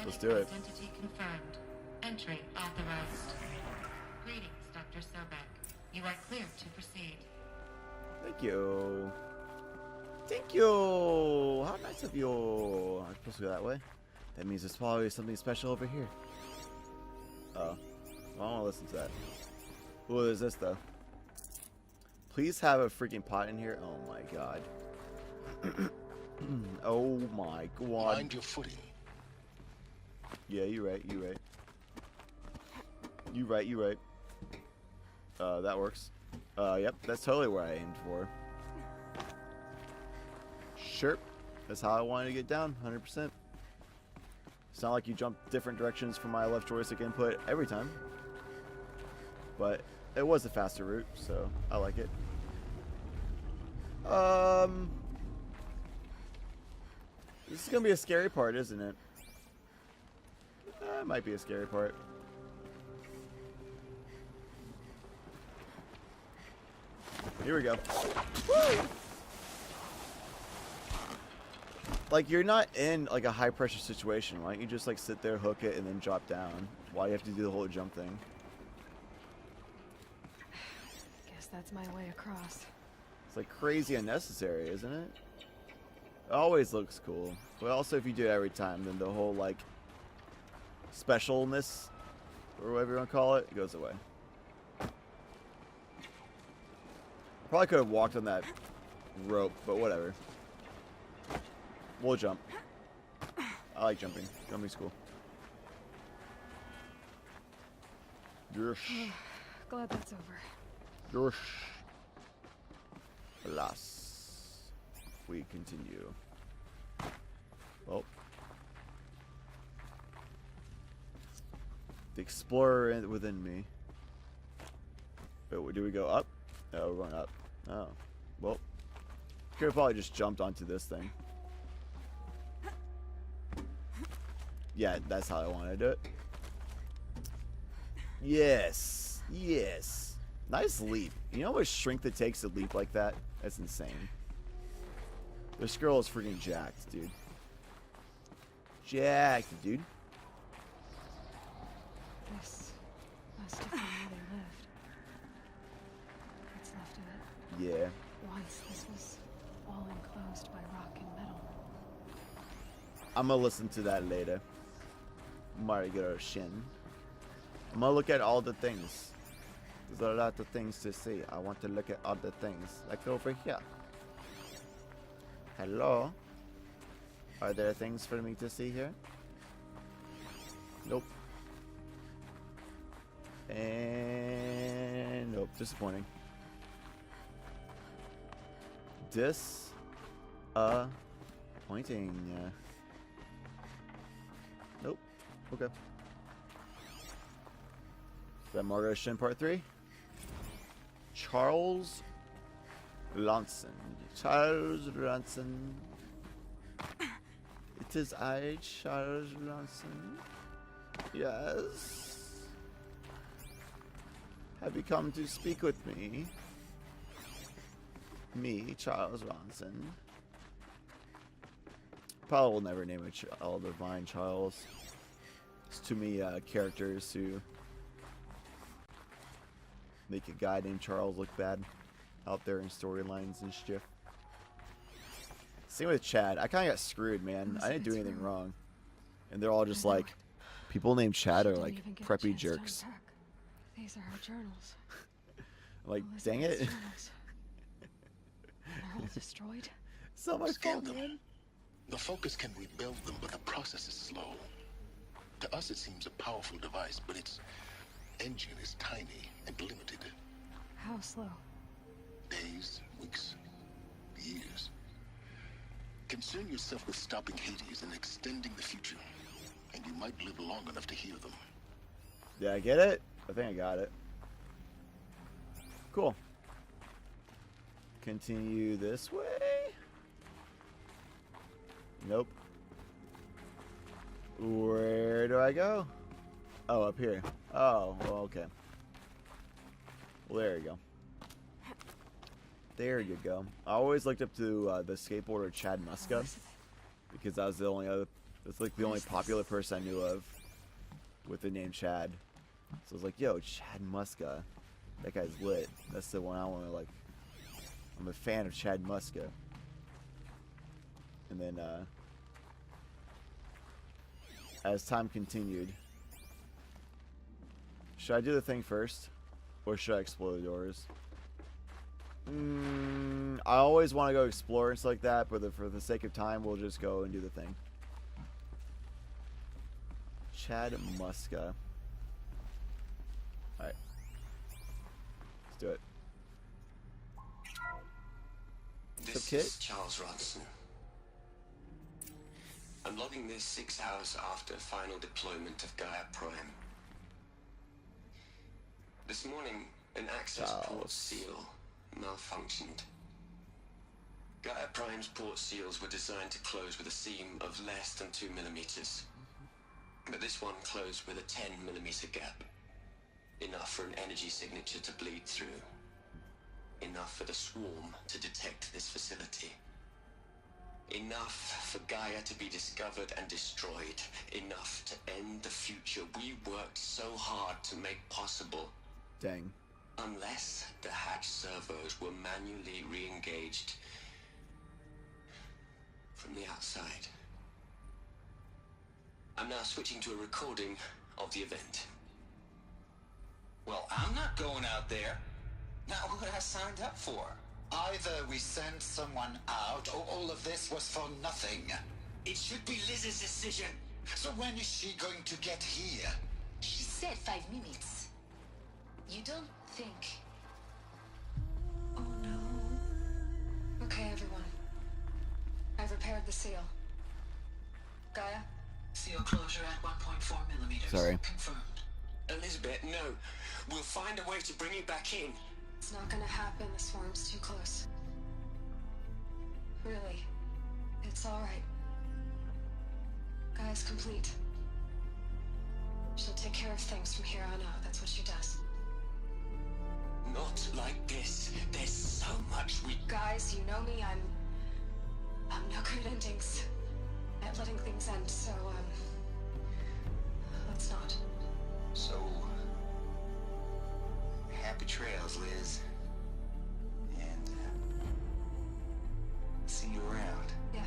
Let's do it. Identity confirmed. Entry authorized. Greetings, Dr. Sobek. You are clear to proceed. Thank you. Thank you. How nice of you. I'm supposed to go that way. That means there's probably something special over here. Oh. I don't want to listen to that. What is this, though? Please have a freaking pot in here. Oh, my God. Oh, my God. Mind your footing. Yeah, you're right. You're right. You're right. That works. Yep. That's totally where I aimed for. Sure. That's how I wanted to get down. 100%. It's not like you jump different directions from my left joystick input every time. But it was a faster route, so I like it. This is gonna be a scary part, isn't it? It might be a scary part. Here we go. Woo! Like, you're not in like a high pressure situation. Why don't you just like sit there, hook it, and then drop down? Why do you have to do the whole jump thing? Guess that's my way across. It's like crazy unnecessary, isn't it? It always looks cool. But also if you do it every time, then the whole like specialness, or whatever you want to call it, goes away. Probably could have walked on that rope, but whatever. We'll jump. I like jumping. Jumping's cool. Yes. Glad that's over. Yes. Alas. We continue. Oh. The explorer within me. Wait, do we go up? No, we're going up. Oh. Well. Could have probably just jumped onto this thing. Yeah, that's how I want to do it. Yes. Yes. Nice leap. You know how much strength it takes to leap like that? That's insane. This girl is freaking jacked, dude. Jacked, dude. This must have been where they lived. What's left of it. Yeah. Once this was all enclosed by rock and metal. I'm gonna listen to that later. Margaret Shin. I'm gonna look at all the things. There's a lot of things to see. I want to look at all the things. Like over here. Hello? Are there things for me to see here? Nope. And nope. Disappointing. Disappointing. Nope. Okay. Is that Margaret Shin Part 3? Charles Lonson. Charles Lonson. It is I, Charles Lonson. Yes. Have you come to speak with me? Me, Charles Lonson. Probably will never name a child Divine Charles. It's too many characters who make a guy named Charles look bad out there in storylines and shit. Same with Chad. I kind of got screwed, man. I didn't do anything wrong. And they're all just like, people named Chad are like preppy jerks. These are our journals. Like, dang it. They're all destroyed. It's not my Scan fault, them. man. The Focus can rebuild them, but the process is slow. To us, it seems a powerful device, but its engine is tiny and limited. How slow? Days, weeks, years. Concern yourself with stopping Hades and extending the future, and you might live long enough to hear them. Did I get it? I think I got it. Cool. Continue this way. Nope. Where do I go? Oh, up here. Oh, well, okay. Well, there you go. There you go. I always looked up to the skateboarder Chad Muska because that was the only other That's like the only popular person I knew of with the name Chad. So I was like, yo, Chad Muska. That guy's lit. That's the one I want to like. I'm a fan of Chad Muska. And then, as time continued, should I do the thing first? Or should I explore the doors? I always want to go explore and stuff like that, but for the sake of time, we'll just go and do the thing. Chad Muska. Alright. Let's do it. This What's up, kid? is Charles Ronson. I'm logging this 6 hours after final deployment of Gaia Prime. This morning, an access port seal malfunctioned. Gaia Prime's port seals were designed to close with a seam of less than 2 millimeters. But this one closed with a 10 millimeter gap. Enough for an energy signature to bleed through. Enough for the swarm to detect this facility. Enough for Gaia to be discovered and destroyed. Enough to end the future we worked so hard to make possible. Dang. Unless the hatch servos were manually re-engaged from the outside. I'm now switching to a recording of the event. Well, I'm not going out there. Not what I signed up for. Either we send someone out, or all of this was for nothing. It should be Liz's decision. So when is she going to get here? She said 5 minutes. You don't think... Oh no. Okay, everyone. I've repaired the seal. Gaia? Seal closure at 1.4 millimeters. Sorry. Confirmed. Elizabeth, no. We'll find a way to bring you back in. It's not gonna happen. The swarm's too close. Really. It's alright. Gaia's complete. She'll take care of things from here on out. That's what she does. Not like this. There's so much we... Guys, you know me. I'm no good at endings. At letting things end, so, let's not. So... happy trails, Liz. And, see you around. Yeah.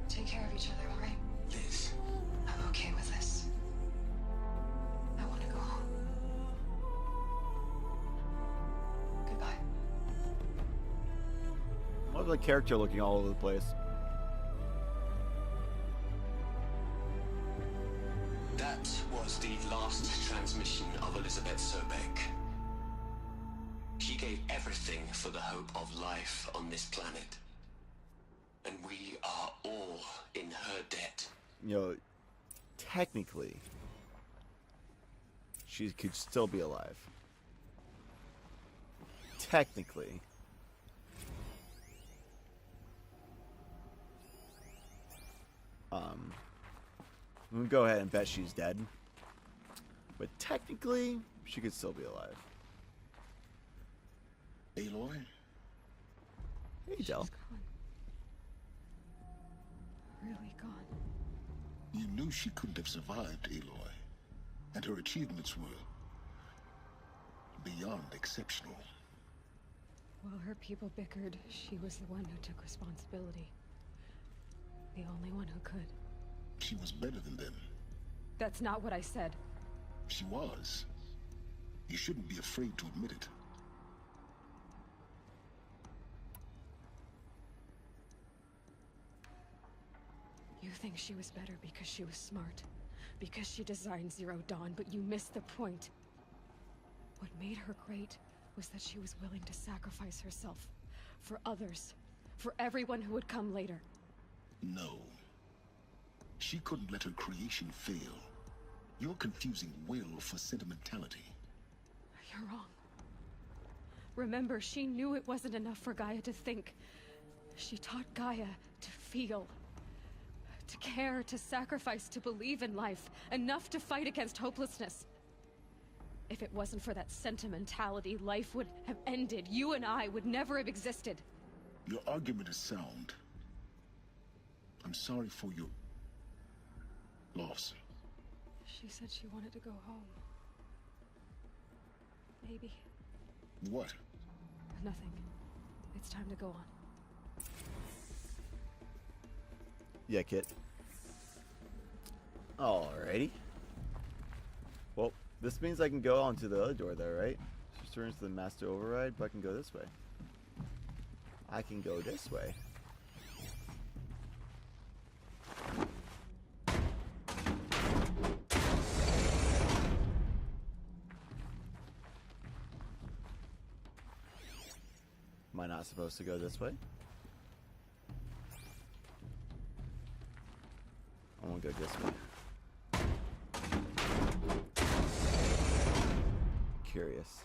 Take care of each other, alright? Liz. I'm okay with this. I want to go home. Goodbye. I love the character looking all over the place. That was the last transmission of Elizabeth Sobek. She gave everything for the hope of life on this planet. And we are all in her debt. You know, technically, she could still be alive. Technically. I'm gonna go ahead and bet she's dead. But technically, she could still be alive. Aloy? Hey, Del. She's gone. Really gone. You knew she couldn't have survived, Aloy. And her achievements were beyond exceptional. While her people bickered, she was the one who took responsibility. The only one who could. She was better than them. That's not what I said. She was. You shouldn't be afraid to admit it. You think she was better because she was smart. Because she designed Zero Dawn, but you missed the point. What made her great was that she was willing to sacrifice herself. For others. For everyone who would come later. No. She couldn't let her creation fail. You're confusing will for sentimentality. You're wrong. Remember, she knew it wasn't enough for Gaia to think. She taught Gaia to feel. To care, to sacrifice, to believe in life. Enough to fight against hopelessness. If it wasn't for that sentimentality, life would have ended. You and I would never have existed. Your argument is sound. I'm sorry for your loss. She said she wanted to go home. Maybe. What? Nothing. It's time to go on. Yeah, Kit. Alrighty. Well, this means I can go onto the other door there, right? Just turns to the master override, but I can go this way. I can go this way. Am I not supposed to go this way? I won't go this way. Curious.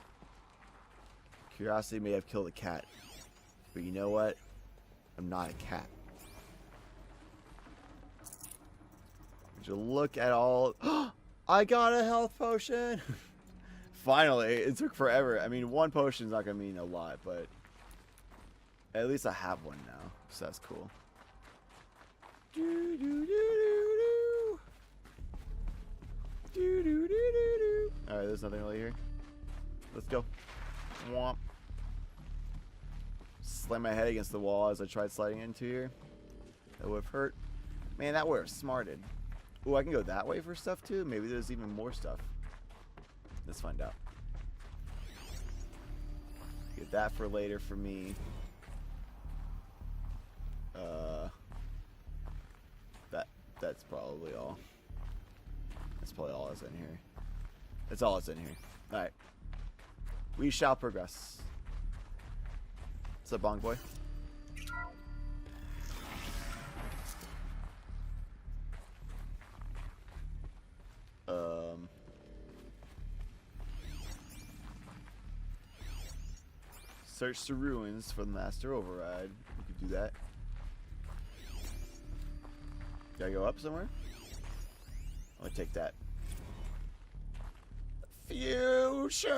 Curiosity may have killed a cat. But you know what? I'm not a cat. Would you look at all... I got a health potion! Finally, it took forever. I mean, one potion is not going to mean a lot, but... At least I have one now, so that's cool. Alright, there's nothing really here. Let's go. Womp. Slam my head against the wall as I tried sliding into here. That would have hurt. Man, that would have smarted. Ooh, I can go that way for stuff too? Maybe there's even more stuff. Let's find out. Get that for later for me. That's probably all. That's probably all that's in here. That's all that's in here. Alright. We shall progress. What's up, Bong Boy? Search the ruins for the Master Override. We could do that. Gotta go up somewhere? I'm gonna take that. Future!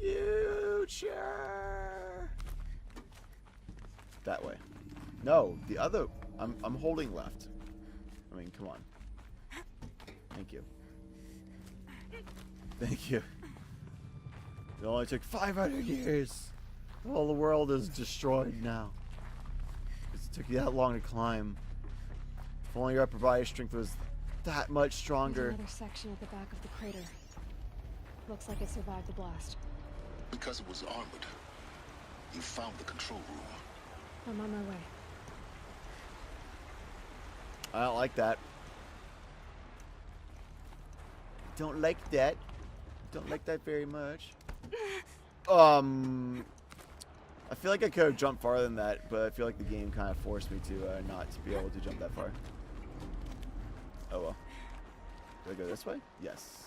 Future! That way. No, the other. I'm holding left. I mean, come on. Thank you. Thank you. It only took 500 years. All the world is destroyed now. It took you that long to climb. If only your upper body strength was that much stronger. There's another section at the back of the crater. Looks like it survived the blast. Because it was armored, you found the control room. I'm on my way. I don't like that. Don't like that. Don't like that very much. I feel like I could have jumped farther than that, but I feel like the game kind of forced me to not to be able to jump that far. Oh well. Do I go this way? Yes.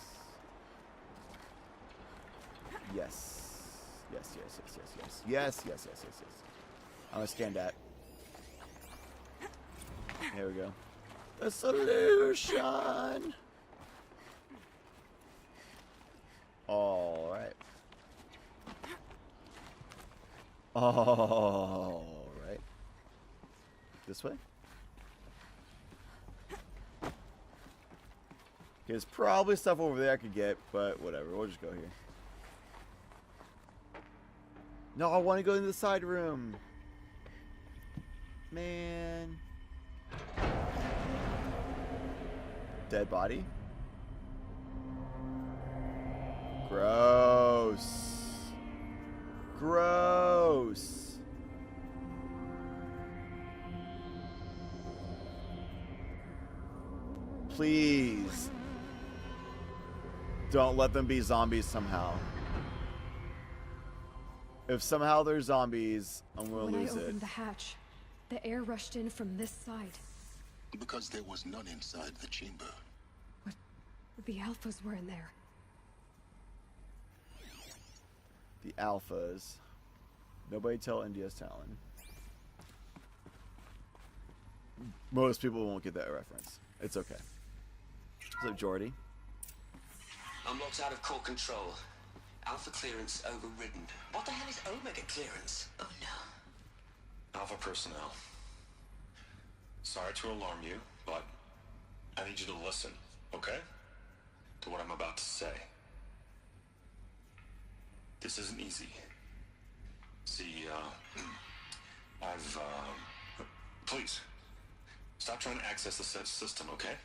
Yes. Yes, yes, yes, yes, yes. Yes, yes, yes, yes, yes. I'm gonna scan that. Here we go. The solution! Alright. Alright. This way? There's probably stuff over there I could get, but whatever. We'll just go here. No, I want to go into the side room. Man. Dead body? Gross. Gross. Please. Don't let them be zombies somehow. If somehow they're zombies, I'm gonna lose it. When I opened the hatch, the air rushed in from this side. Because there was none inside the chamber. What? The alphas were in there. The alphas. Nobody tell India's Talon. Most people won't get that reference. It's okay. What's up, Jordy? I'm locked out of core control. Alpha clearance overridden. What the hell is Omega clearance? Oh no. Alpha personnel. Sorry to alarm you, but I need you to listen, okay? To what I'm about to say. This isn't easy. See, please, stop trying to access the system, okay?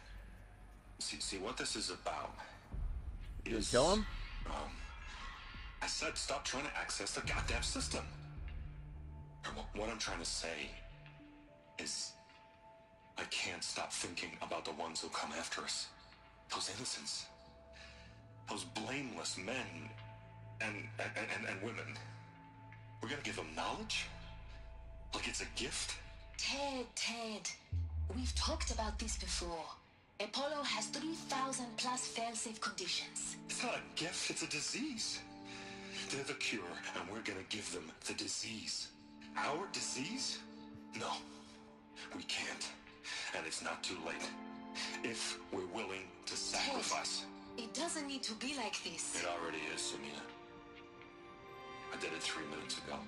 See what this is about. You kill him? I said stop trying to access the goddamn system. What I'm trying to say is I can't stop thinking about the ones who come after us. Those innocents. Those blameless men and women. We're gonna give them knowledge? Like it's a gift? Ted, we've talked about this before. Apollo has 3,000 plus fail-safe conditions. It's not a gift, it's a disease. They're the cure, and we're gonna give them the disease. Our disease? No, we can't. And it's not too late. If we're willing to sacrifice. Ted, it doesn't need to be like this. It already is, Samina. I did it 3 minutes ago.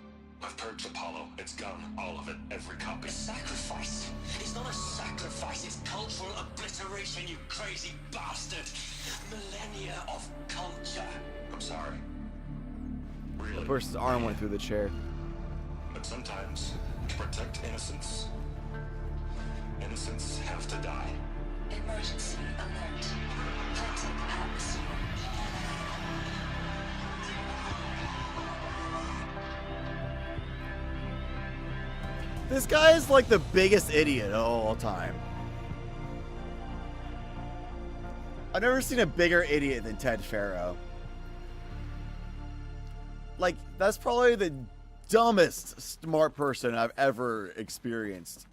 I've purged Apollo. It's gone. All of it. Every copy. A sacrifice? It's not a sacrifice, it's cultural obliteration, you crazy bastard! Millennia of culture. I'm sorry. Really. The person's arm went through the chair. But sometimes, to protect innocence, innocents have to die. Emergency alert. High-tech atmosphere. This guy is like the biggest idiot of all time. I've never seen a bigger idiot than Ted Faro. Like, that's probably the dumbest smart person I've ever experienced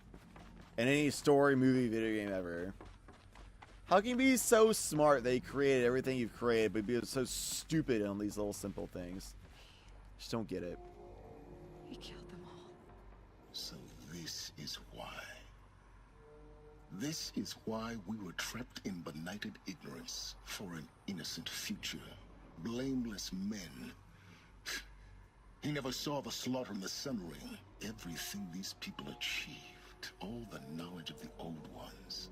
in any story, movie, video game ever. How can you be so smart that you created everything you've created, but be so stupid on these little simple things? Just don't get it. He killed them all. So this is why. This is why we were trapped in benighted ignorance for an innocent future. Blameless men. He never saw the slaughter in the Sun Ring. Everything these people achieved, all the knowledge of the old ones,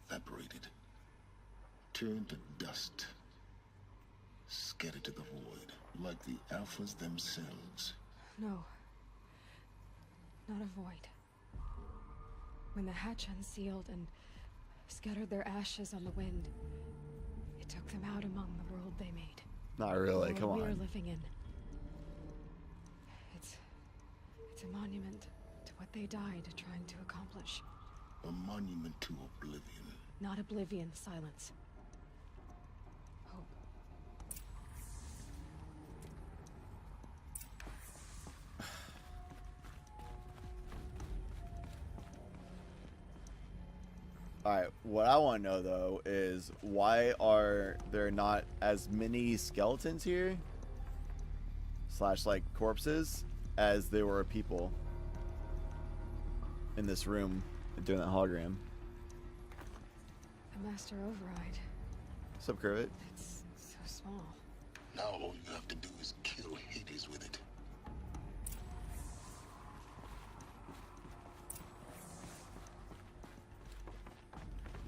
evaporated, turned to dust, scattered to the void, like the Alphas themselves. No. Not a void. When the hatch unsealed and scattered their ashes on the wind, it took them out among the world they made. Not really, The come world on. we're living in. It's a monument to what they died trying to accomplish. A monument to oblivion. Not oblivion, silence. Hope. Alright, what I want to know though is why are there not as many skeletons here? Slash like corpses as there were people in this room doing that hologram. The Master Override. What's up, Kermit? It's so small. Now all you have to do is kill Hades with it.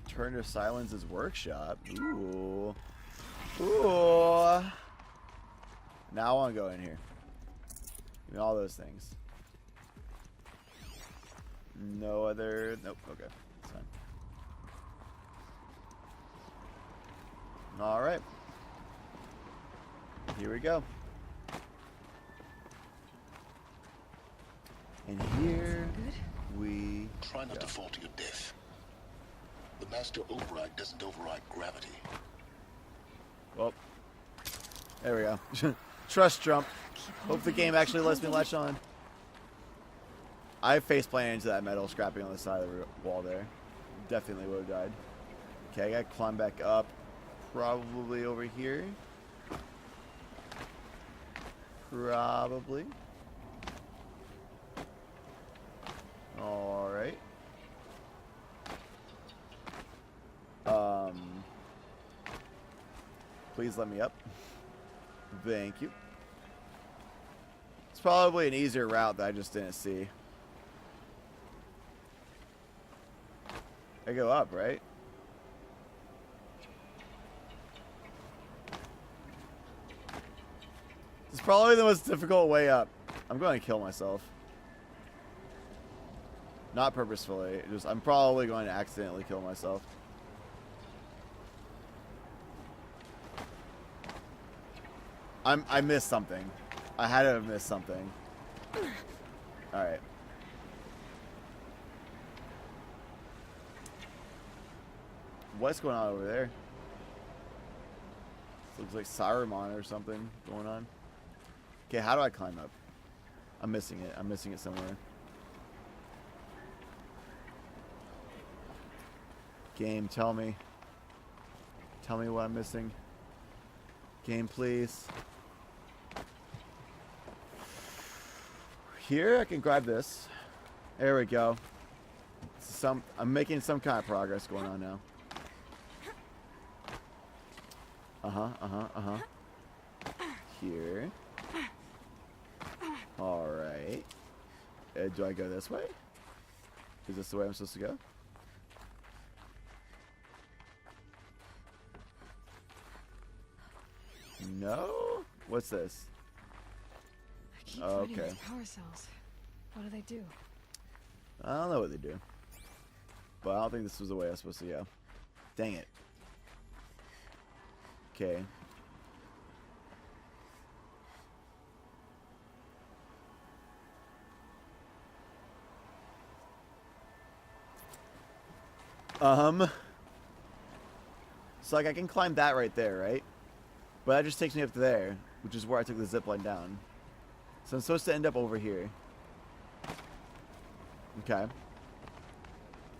Turn to Silence's workshop. Ooh. Ooh. Now I want to go in here. Give me all those things. No other... Nope. Okay. That's fine. Alright. Here we go. And here we Try not go. to fall to your death. The Master Override doesn't override gravity. Well, there we go. Trust jump. Hope the game actually lets me latch on. I face planted into that metal scrapping on the side of the wall there. Definitely would have died. Okay, I gotta climb back up. Probably over here. Probably. Alright. Please let me up. Thank you. It's probably an easier route that I just didn't see. I go up, right? It's probably the most difficult way up. I'm going to kill myself. Not purposefully. Just I'm probably going to accidentally kill myself. I missed something. I had to have missed something. Alright. What's going on over there? Looks like Saruman or something going on. Okay, how do I climb up? I'm missing it. I'm missing it somewhere. Game, tell me. Tell me what I'm missing. Game, please. Here, I can grab this. There we go. I'm making some kind of progress going on now. Here. Alright. Do I go this way? Is this the way I'm supposed to go? No? What's this? I keep finding these power cells. What do they do? I don't know what they do. But I don't think this was the way I was supposed to go. Dang it. Okay. So like I can climb that right there, right? But that just takes me up to there, which is where I took the zip line down. So I'm supposed to end up over here. Okay.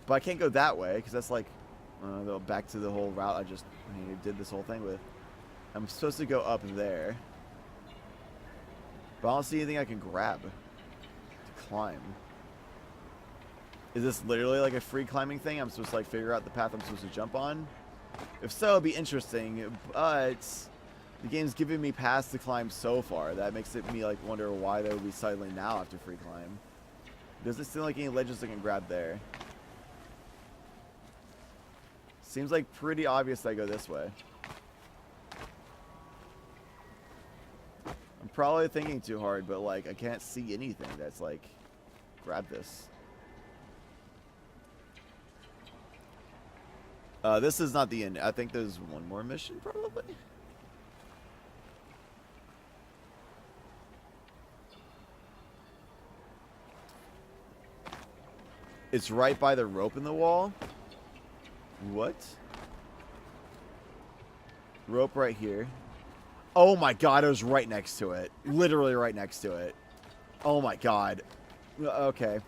But I can't go that way, because that's like back to the whole route I did this whole thing with. I'm supposed to go up there. But I don't see anything I can grab to climb. Is this literally like a free climbing thing? I'm supposed to like figure out the path I'm supposed to jump on? If so, it'd be interesting, but the game's giving me paths to climb so far. That makes me like wonder why there would be suddenly now after free climb. Does it seem like any ledges I can grab there? Seems like pretty obvious that I go this way. I'm probably thinking too hard, but like I can't see anything that's like, grab this. This is not the end. I think there's one more mission, probably. It's right by the rope in the wall. What? Rope right here. Oh my god, it was right next to it. Literally right next to it. Oh my god. Okay.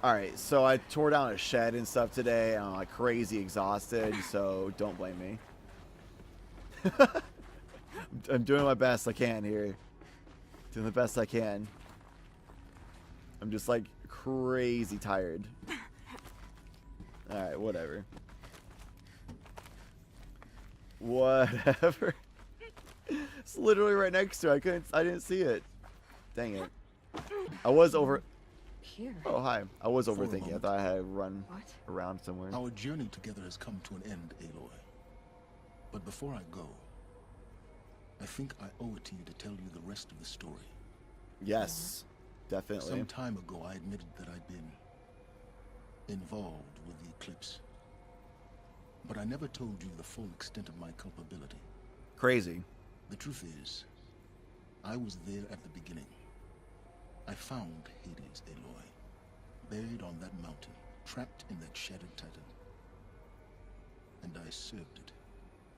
Alright, so I tore down a shed and stuff today. I'm like crazy exhausted, so don't blame me. I'm doing my best I can here. Doing the best I can. I'm just like crazy tired. Alright, whatever. Whatever. It's literally right next to it. I didn't see it. Dang it. I was over... Here. Oh, hi. I was overthinking. I thought I had to run around somewhere. Our journey together has come to an end, Aloy. But before I go, I think I owe it to you to tell you the rest of the story. Yes, definitely. Some time ago, I admitted that I'd been involved with the eclipse. But I never told you the full extent of my culpability. Crazy. The truth is, I was there at the beginning. I found Hades, Aloy, buried on that mountain, trapped in that shattered titan. And I served it.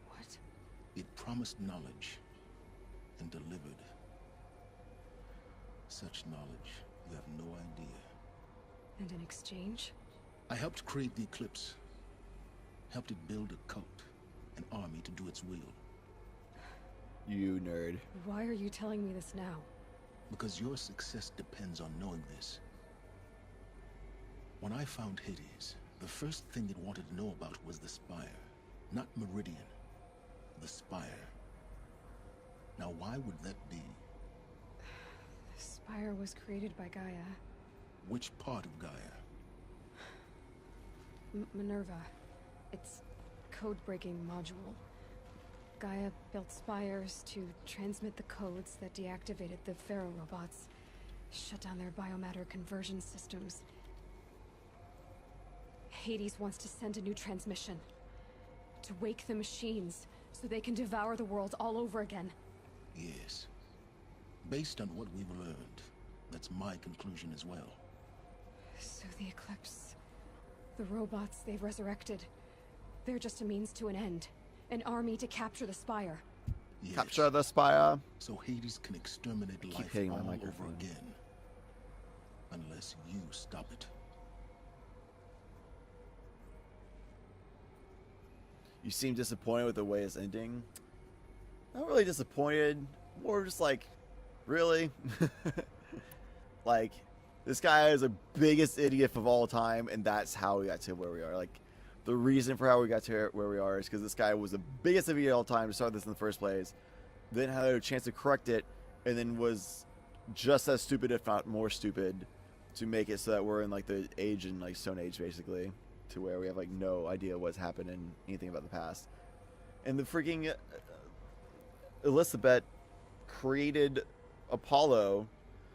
What? It promised knowledge and delivered such knowledge you have no idea. And in exchange? I helped create the eclipse. Helped it build a cult, an army to do its will. You nerd. Why are you telling me this now? Because your success depends on knowing this. When I found Hades, the first thing it wanted to know about was the Spire. Not Meridian. The Spire. Now why would that be? The Spire was created by Gaia. Which part of Gaia? Minerva. It's code-breaking module. Gaia built spires to transmit the codes that deactivated the Pharaoh robots, shut down their biomatter conversion systems. Hades wants to send a new transmission. To wake the machines, so they can devour the world all over again. Yes. Based on what we've learned, that's my conclusion as well. So the Eclipse... the robots they've resurrected... they're just a means to an end. An army to capture the Spire. Yes. Capture the Spire. So Hades can exterminate life hitting my all over microphone. again. Unless you stop it. You seem disappointed with the way it's ending. Not really disappointed. More just like, really? Like, this guy is the biggest idiot of all time, and that's how we got to where we are. Like, the reason for how we got to where we are is because this guy was the biggest idiot of all time to start this in the first place. Then had a chance to correct it, and then was just as stupid, if not more stupid, to make it so that we're in like the age and like Stone Age, basically, to where we have like no idea what's happened and anything about the past. And the freaking Elizabeth created Apollo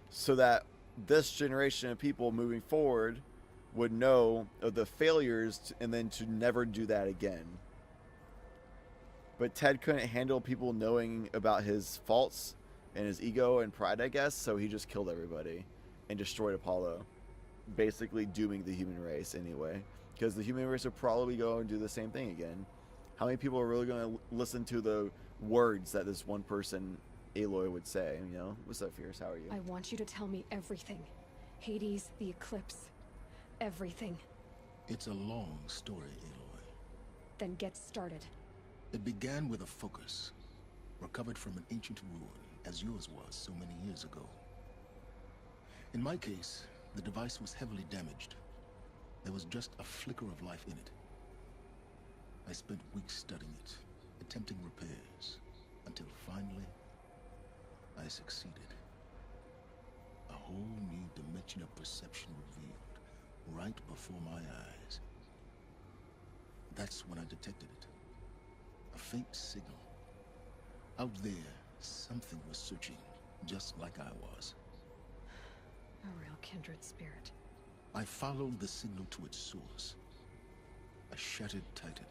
so that this generation of people moving forward would know of the failures and then to never do that again. But Ted couldn't handle people knowing about his faults and his ego and pride, I guess, so he just killed everybody and destroyed Apollo, basically dooming the human race anyway, because the human race will probably go and do the same thing again. How many people are really going to listen to the words that this one person, Aloy, would say? You know, what's up, Fierce? How are you? I want you to tell me everything. Hades, the Eclipse, everything. It's a long story, Aloy. Then get started. It began with a focus, recovered from an ancient ruin, as yours was so many years ago. In my case, the device was heavily damaged. There was just a flicker of life in it. I spent weeks studying it, attempting repairs, until finally, I succeeded. A whole new dimension of perception revealed, right before my eyes. That's when I detected it. A faint signal. Out there, something was searching, just like I was. A real kindred spirit. I followed the signal to its source. A shattered titan,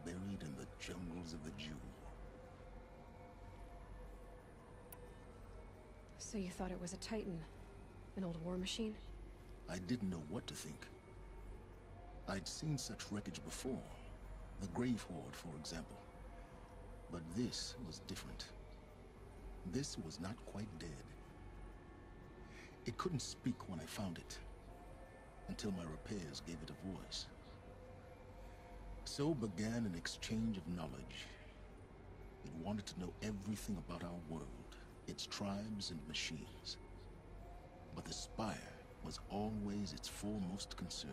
buried in the jungles of the Jewel. So you thought it was a titan? An old war machine? I didn't know what to think. I'd seen such wreckage before. The Grave Horde, for example. But this was different. This was not quite dead. It couldn't speak when I found it, until my repairs gave it a voice. So began an exchange of knowledge. It wanted to know everything about our world, its tribes and machines. But the Spire was always its foremost concern.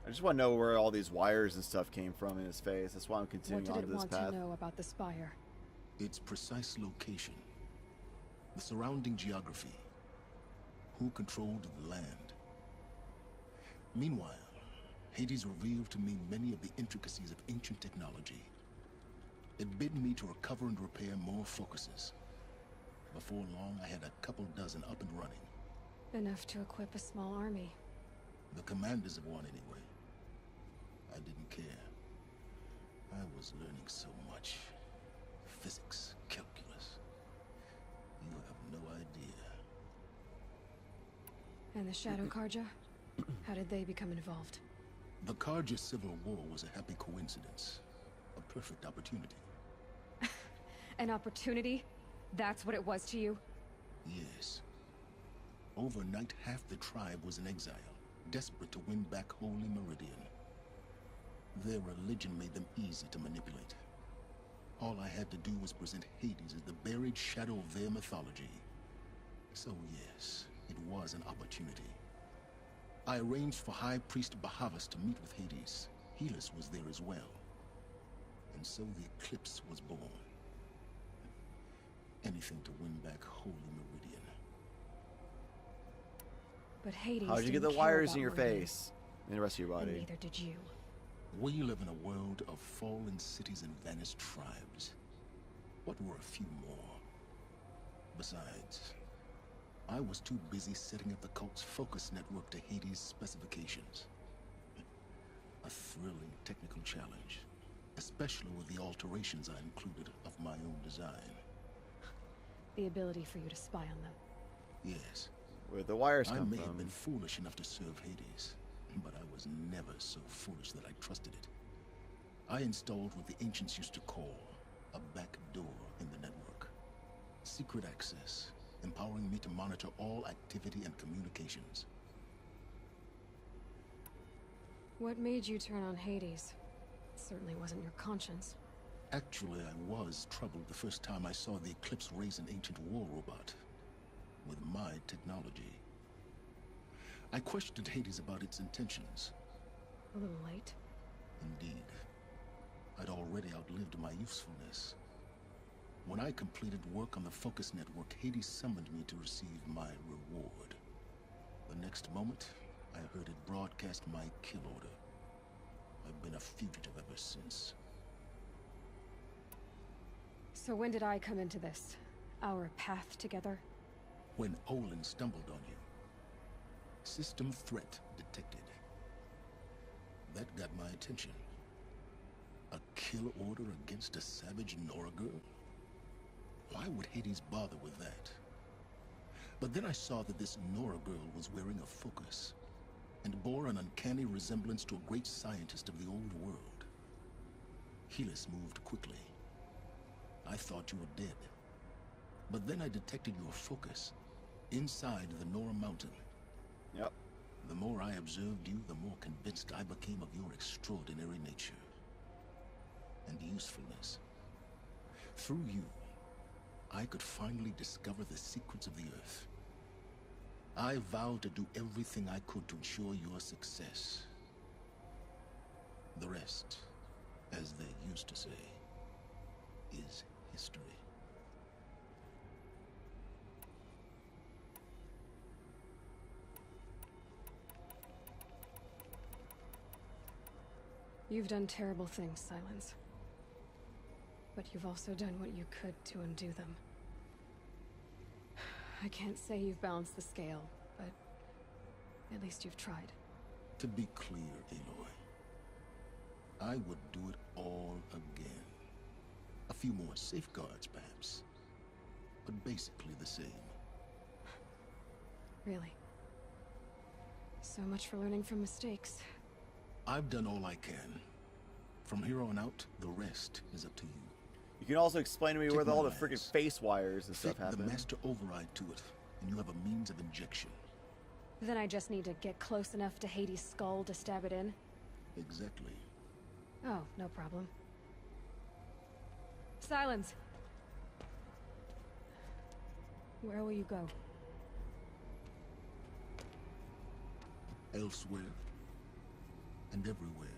I just want to know where all these wires and stuff came from in his face. That's why I'm continuing on What did it this want path. to know about the Spire? Its precise location, the surrounding geography, who controlled the land. Meanwhile, Hades revealed to me many of the intricacies of ancient technology. It bid me to recover and repair more focuses. Before long, I had a couple dozen up and running. Enough to equip a small army. The commanders of one, anyway. I didn't care. I was learning so much. Physics, calculus. You have no idea. And the Shadow Karja? How did they become involved? The Karja Civil War was a happy coincidence. A perfect opportunity. An opportunity? That's what it was to you? Yes. Overnight, half the tribe was in exile, desperate to win back Holy Meridian. Their religion made them easy to manipulate. All I had to do was present Hades as the buried shadow of their mythology. So yes, it was an opportunity. I arranged for High Priest Bahavas to meet with Hades. Helis was there as well. And so the Eclipse was born. Anything to win back Holy Meridian. But Hades How'd you get didn't the care wires about in your Meridian. face? And the rest of your And body. neither did you. We live in a world of fallen cities and vanished tribes. What were a few more? Besides, I was too busy setting up the cult's focus network to Hades' specifications. A thrilling technical challenge, especially with the alterations I included of my own design. The ability for you to spy on them. Yes. Where the wires I come may have from. been foolish enough to serve Hades, but I was never so foolish that I trusted it. I installed what the ancients used to call a back door in the network. Secret access, empowering me to monitor all activity and communications. What made you turn on Hades? It certainly wasn't your conscience. Actually, I was troubled the first time I saw the Eclipse raise an ancient war robot with my technology. I questioned Hades about its intentions. A little late. Indeed. I'd already outlived my usefulness. When I completed work on the Focus Network, Hades summoned me to receive my reward. The next moment, I heard it broadcast my kill order. I've been a fugitive ever since. So when did I come into this? Our path together? When Olin stumbled on you. System threat detected. That got my attention. A kill order against a savage Nora girl? Why would Hades bother with that? But then I saw that this Nora girl was wearing a focus, and bore an uncanny resemblance to a great scientist of the old world. Helis moved quickly. I thought you were dead. But then I detected your focus inside the Nora mountain. Yep. The more I observed you, the more convinced I became of your extraordinary nature and usefulness. Through you, I could finally discover the secrets of the Earth. I vowed to do everything I could to ensure your success. The rest, as they used to say, is history. You've done terrible things, Silence. But you've also done what you could to undo them. I can't say you've balanced the scale, but at least you've tried. To be clear, Aloy, I would do it all again. A few more safeguards, perhaps, but basically the same. Really. So much for learning from mistakes. I've done all I can. From here on out, the rest is up to you. You can also explain to me Take where my all the lance. freaking face wires and stuff Fit the happen. master override to it, and you have a means of injection. Then I just need to get close enough to Hades' skull to stab it in? Exactly. Oh, no problem. Silence! Where will you go? Elsewhere and everywhere.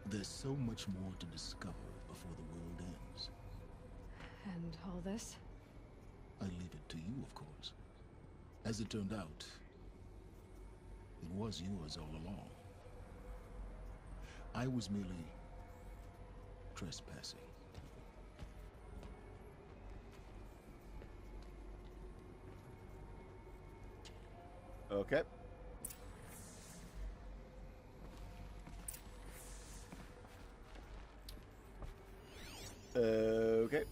There's so much more to discover before the world ends. And all this? I leave it to you, of course. As it turned out, it was yours all along. I was merely trespassing. Okay. Okay.